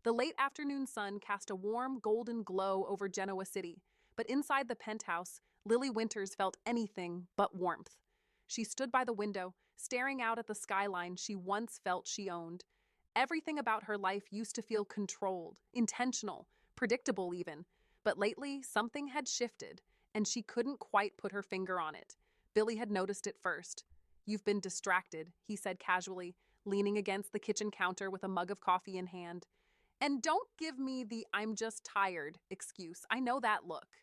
The late afternoon sun cast a warm, golden glow over Genoa City, but inside the penthouse, Lily Winters felt anything but warmth. She stood by the window, staring out at the skyline she once felt she owned. Everything about her life used to feel controlled, intentional, predictable even. But lately, something had shifted, and she couldn't quite put her finger on it. Billy had noticed it first. "You've been distracted," he said casually, leaning against the kitchen counter with a mug of coffee in hand. "And don't give me the 'I'm just tired' excuse. I know that look."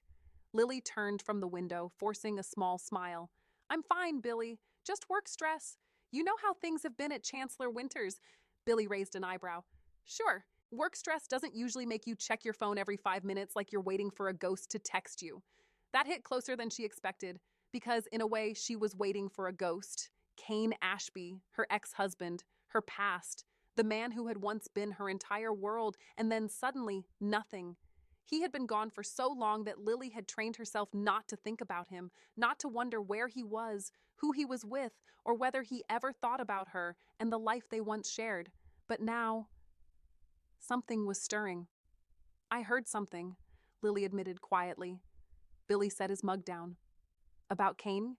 Lily turned from the window, forcing a small smile. "I'm fine, Billy. Just work stress. You know how things have been at Chancellor Winters." Billy raised an eyebrow. "Sure, work stress doesn't usually make you check your phone every 5 minutes like you're waiting for a ghost to text you." That hit closer than she expected, because in a way she was waiting for a ghost. Kane Ashby, her ex-husband, her past, the man who had once been her entire world, and then suddenly nothing. He had been gone for so long that Lily had trained herself not to think about him, not to wonder where he was, who he was with, or whether he ever thought about her and the life they once shared. But now, something was stirring. "I heard something," Lily admitted quietly. Billy set his mug down. "About Kane?"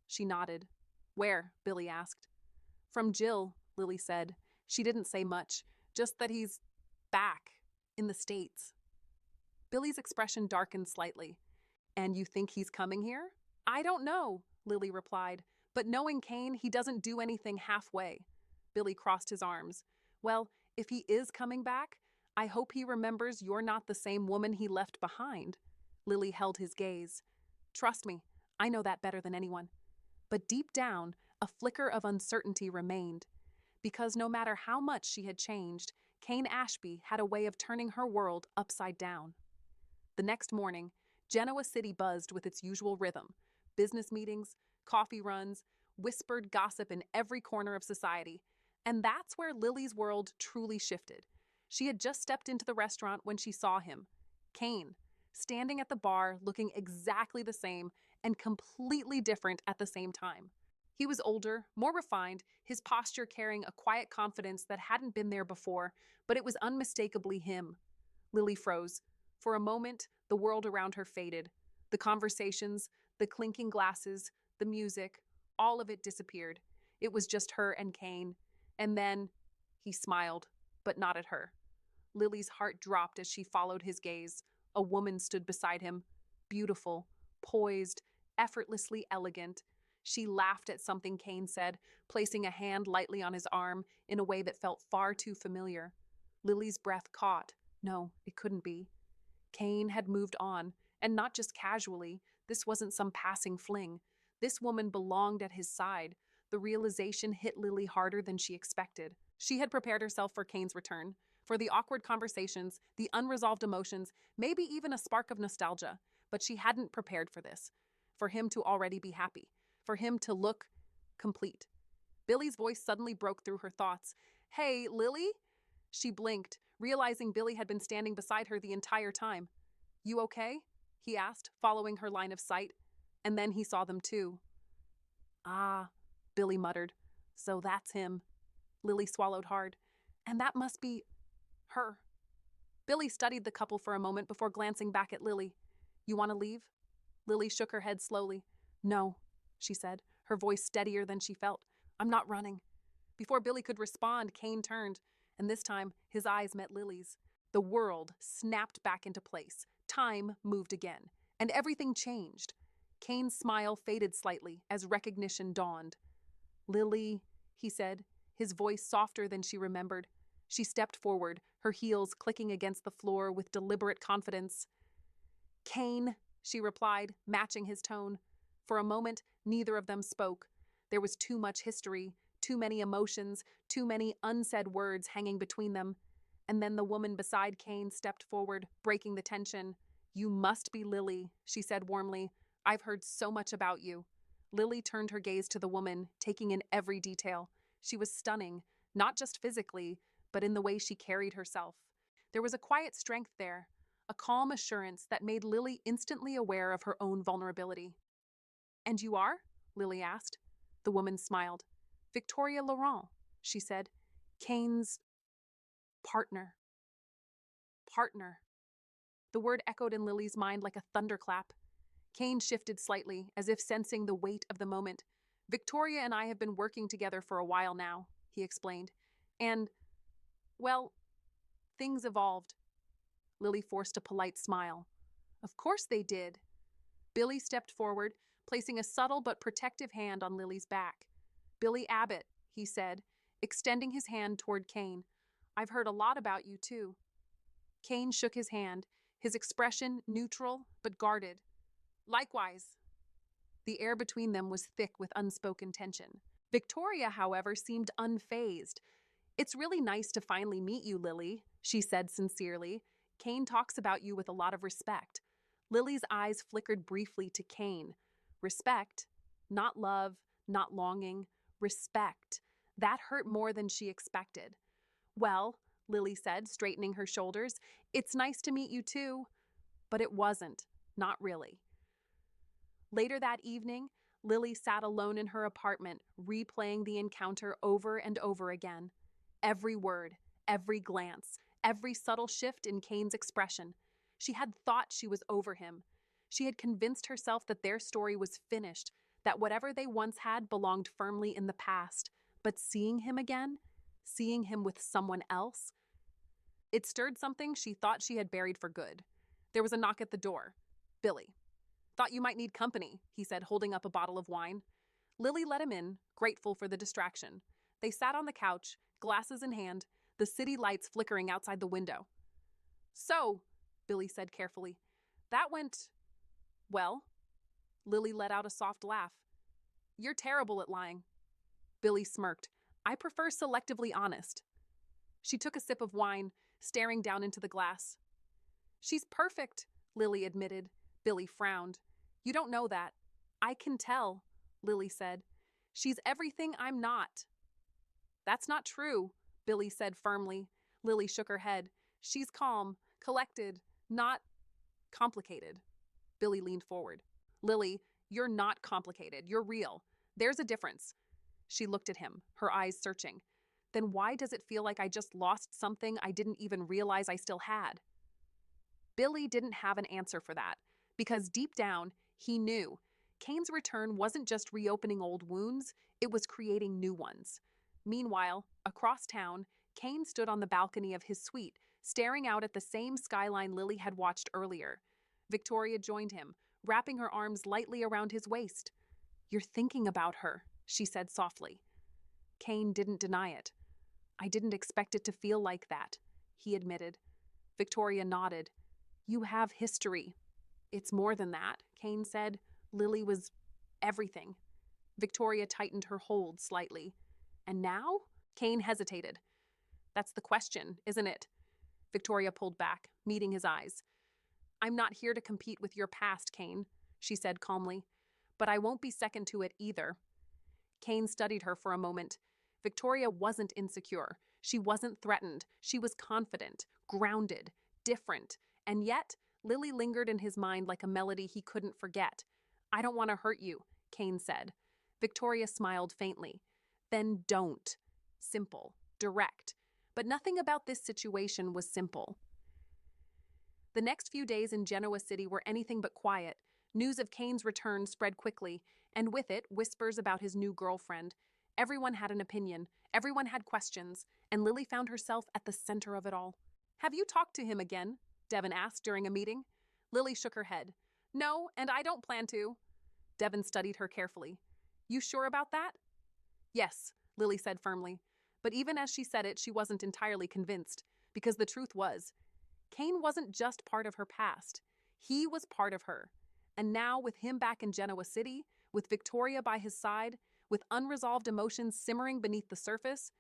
She nodded. "Where?" Billy asked. "From Jill," Lily said. She didn't say much, just that he's back in the States. Billy's expression darkened slightly. "And you think he's coming here?" "I don't know," Lily replied. "But knowing Kane, he doesn't do anything halfway." Billy crossed his arms. "Well, if he is coming back, I hope he remembers you're not the same woman he left behind." Lily held his gaze. "Trust me, I know that better than anyone." But deep down, a flicker of uncertainty remained. Because no matter how much she had changed, Kane Ashby had a way of turning her world upside down. The next morning, Genoa City buzzed with its usual rhythm: business meetings, coffee runs, whispered gossip in every corner of society. And that's where Lily's world truly shifted. She had just stepped into the restaurant when she saw him, Kane, standing at the bar looking exactly the same and completely different at the same time. He was older, more refined, his posture carrying a quiet confidence that hadn't been there before, but it was unmistakably him. Lily froze. For a moment, the world around her faded. The conversations, the clinking glasses, the music, all of it disappeared. It was just her and Kane. And then he smiled, but not at her. Lily's heart dropped as she followed his gaze. A woman stood beside him, beautiful, poised, effortlessly elegant. She laughed at something Kane said, placing a hand lightly on his arm in a way that felt far too familiar. Lily's breath caught. No, it couldn't be. Kane had moved on, and not just casually. This wasn't some passing fling. This woman belonged at his side. The realization hit Lily harder than she expected. She had prepared herself for Kane's return, for the awkward conversations, the unresolved emotions, maybe even a spark of nostalgia. But she hadn't prepared for this, for him to already be happy, for him to look complete. Billy's voice suddenly broke through her thoughts. "Hey, Lily?" She blinked, realizing Billy had been standing beside her the entire time. "You okay?" he asked, following her line of sight. And then he saw them too. "Ah," Billy muttered. "So that's him." Lily swallowed hard. "And that must be her." Billy studied the couple for a moment before glancing back at Lily. "You want to leave?" Lily shook her head slowly. "No," she said, her voice steadier than she felt. "I'm not running." Before Billy could respond, Kane turned, and this time his eyes met Lily's. The world snapped back into place. Time moved again, and everything changed. Kane's smile faded slightly as recognition dawned. "Lily," he said, his voice softer than she remembered. She stepped forward, her heels clicking against the floor with deliberate confidence. "Kane," she replied, matching his tone. For a moment, neither of them spoke. There was too much history, too many emotions, too many unsaid words hanging between them. And then the woman beside Kane stepped forward, breaking the tension. "You must be Lily," she said warmly. "I've heard so much about you." Lily turned her gaze to the woman, taking in every detail. She was stunning, not just physically, but in the way she carried herself. There was a quiet strength there, a calm assurance that made Lily instantly aware of her own vulnerability. "And you are?" Lily asked. The woman smiled. "Victoria Laurent," she said. "Kane's partner." Partner. The word echoed in Lily's mind like a thunderclap. Kane shifted slightly, as if sensing the weight of the moment. Victoria and I have been working together for a while now, he explained. And, well, things evolved. Lily forced a polite smile. Of course they did. Billy stepped forward, placing a subtle but protective hand on Lily's back. Billy Abbott, he said, extending his hand toward Kane. I've heard a lot about you, too. Kane shook his hand, his expression neutral but guarded. Likewise. The air between them was thick with unspoken tension. Victoria, however, seemed unfazed. It's really nice to finally meet you, Lily, she said sincerely. Kane talks about you with a lot of respect. Lily's eyes flickered briefly to Kane. Respect, not love, not longing, respect. That hurt more than she expected. Well, Lily said, straightening her shoulders, it's nice to meet you too. But it wasn't, not really. Later that evening, Lily sat alone in her apartment, replaying the encounter over and over again. Every word, every glance, every subtle shift in Kane's expression. She had thought she was over him. She had convinced herself that their story was finished, that whatever they once had belonged firmly in the past. But seeing him again, seeing him with someone else, it stirred something she thought she had buried for good. There was a knock at the door. Billy. Thought you might need company, he said, holding up a bottle of wine. Lily let him in, grateful for the distraction. They sat on the couch, glasses in hand, the city lights flickering outside the window. So, Billy said carefully, that went, well. Lily let out a soft laugh. You're terrible at lying. Billy smirked. I prefer selectively honest. She took a sip of wine, staring down into the glass. She's perfect, Lily admitted. Billy frowned. You don't know that. I can tell, Lily said. She's everything I'm not. That's not true, Billy said firmly. Lily shook her head. She's calm, collected, not complicated. Billy leaned forward. Lily, you're not complicated. You're real. There's a difference. She looked at him, her eyes searching. Then why does it feel like I just lost something I didn't even realize I still had? Billy didn't have an answer for that, because deep down, he knew. Kane's return wasn't just reopening old wounds, it was creating new ones. Meanwhile, across town, Kane stood on the balcony of his suite, staring out at the same skyline Lily had watched earlier. Victoria joined him, wrapping her arms lightly around his waist. You're thinking about her, she said softly. Kane didn't deny it. I didn't expect it to feel like that, he admitted. Victoria nodded. You have history. It's more than that, Kane said. Lily was everything. Victoria tightened her hold slightly. And now? Kane hesitated. That's the question, isn't it? Victoria pulled back, meeting his eyes. I'm not here to compete with your past, Kane, she said calmly. But I won't be second to it either. Kane studied her for a moment. Victoria wasn't insecure. She wasn't threatened. She was confident, grounded, different. And yet, Lily lingered in his mind like a melody he couldn't forget. I don't want to hurt you, Kane said. Victoria smiled faintly. Then don't. Simple, direct. But nothing about this situation was simple. The next few days in Genoa City were anything but quiet. News of Kane's return spread quickly, and with it, whispers about his new girlfriend. Everyone had an opinion, everyone had questions, and Lily found herself at the center of it all. Have you talked to him again? Devon asked during a meeting. Lily shook her head. No, and I don't plan to. Devon studied her carefully. You sure about that? Yes, Lily said firmly. But even as she said it, she wasn't entirely convinced, because the truth was, Kane wasn't just part of her past. He was part of her. And now, with him back in Genoa City, with Victoria by his side, with unresolved emotions simmering beneath the surface,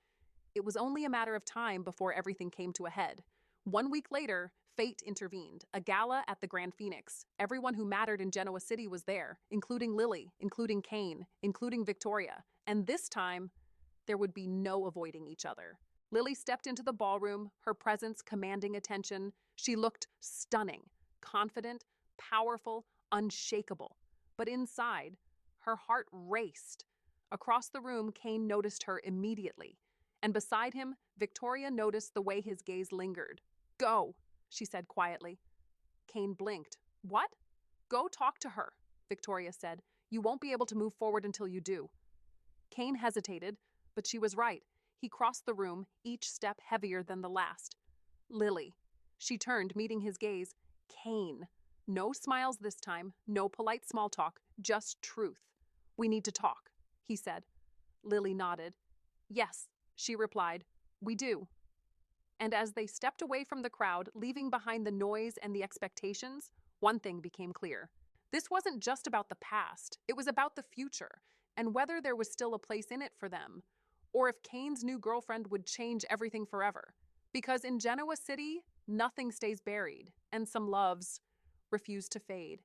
it was only a matter of time before everything came to a head. 1 week later, fate intervened, a gala at the Grand Phoenix. Everyone who mattered in Genoa City was there, including Lily, including Kane, including Victoria. And this time, there would be no avoiding each other. Lily stepped into the ballroom, her presence commanding attention. She looked stunning, confident, powerful, unshakable. But inside, her heart raced. Across the room, Kane noticed her immediately. And beside him, Victoria noticed the way his gaze lingered. Go, she said quietly. Kane blinked. What? Go talk to her, Victoria said. You won't be able to move forward until you do. Kane hesitated, but she was right. He crossed the room, each step heavier than the last. Lily. She turned, meeting his gaze. Kane. No smiles this time, no polite small talk, just truth. We need to talk, he said. Lily nodded. Yes, she replied. We do. And as they stepped away from the crowd, leaving behind the noise and the expectations, one thing became clear. This wasn't just about the past, it was about the future, and whether there was still a place in it for them, or if Kane's new girlfriend would change everything forever. Because in Genoa City, nothing stays buried, and some loves refuse to fade.